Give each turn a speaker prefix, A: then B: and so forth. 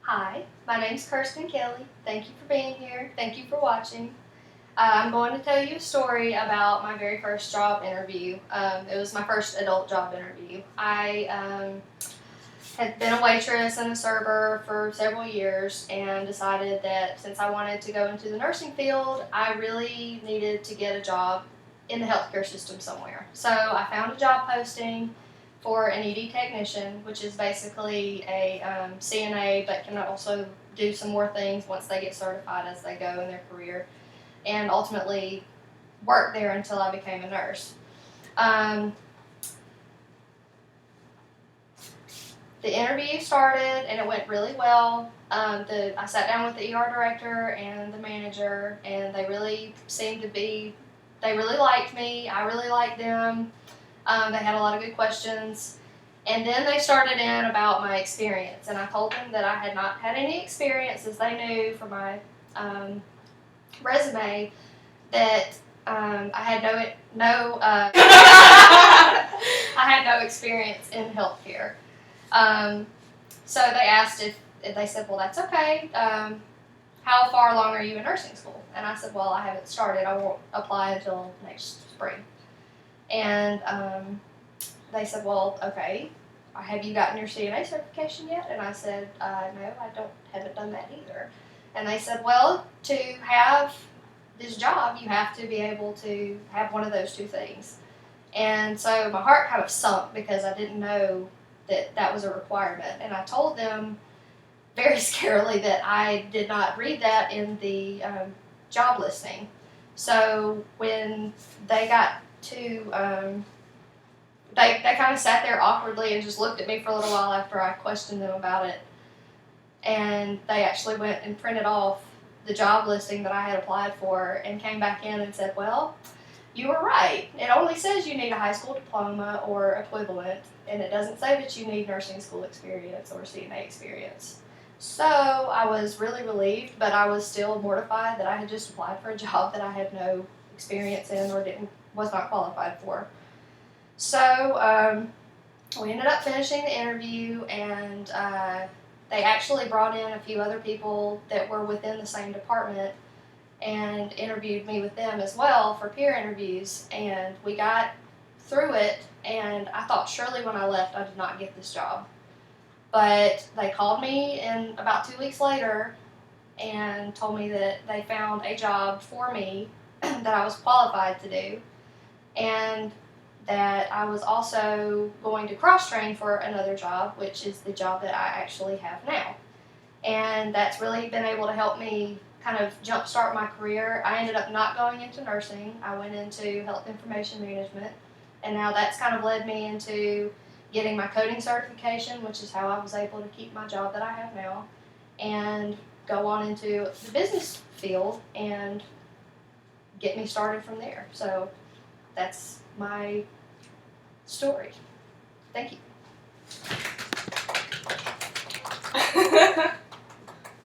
A: Hi, my name's Kirsten Kelly. Thank you for being here. Thank you for watching. I'm going to tell you a story about my very first job interview. It was my first adult job interview. I had been a waitress and a server for several years and decided that since I wanted to go into the nursing field, I really needed to get a job in the healthcare system somewhere. So I found a job posting for an ED technician, which is basically a CNA, but can also do some more things once they get certified as they go in their career, and ultimately work there until I became a nurse. The interview started and it went really well. I sat down with the ER director and the manager, and they really liked me. I really liked them. They had a lot of good questions. And then they started in about my experience, and I told them that I had not had any experience, as they knew from my resume that I had I had no experience in healthcare. So they asked if they said, well, that's okay. How far along are you in nursing school? And I said, well, I haven't started. I won't apply until next spring. And they said, well, okay, have you gotten your CNA certification yet? And I said, no, I haven't done that either. And they said, well, to have this job, you have to be able to have one of those two things. And so my heart kind of sunk because I didn't know that was a requirement. And I told them very scarily that I did not read that in the job listing. So when they got to, they kind of sat there awkwardly and just looked at me for a little while after I questioned them about it. And they actually went and printed off the job listing that I had applied for and came back in and said, well, you were right. It only says you need a high school diploma or equivalent, and it doesn't say that you need nursing school experience or CNA experience. So I was really relieved, but I was still mortified that I had just applied for a job that I had no experience in or was not qualified for. So we ended up finishing the interview, and they actually brought in a few other people that were within the same department and interviewed me with them as well for peer interviews, and we got through it, and I thought surely when I left I did not get this job. But they called me in about 2 weeks later and told me that they found a job for me that I was qualified to do, and that I was also going to cross-train for another job, which is the job that I actually have now. And that's really been able to help me kind of jumpstart my career. I ended up not going into nursing. I went into health information management, and now that's kind of led me into getting my coding certification, which is how I was able to keep my job that I have now, and go on into the business field and get me started from there. So that's my story. Thank you.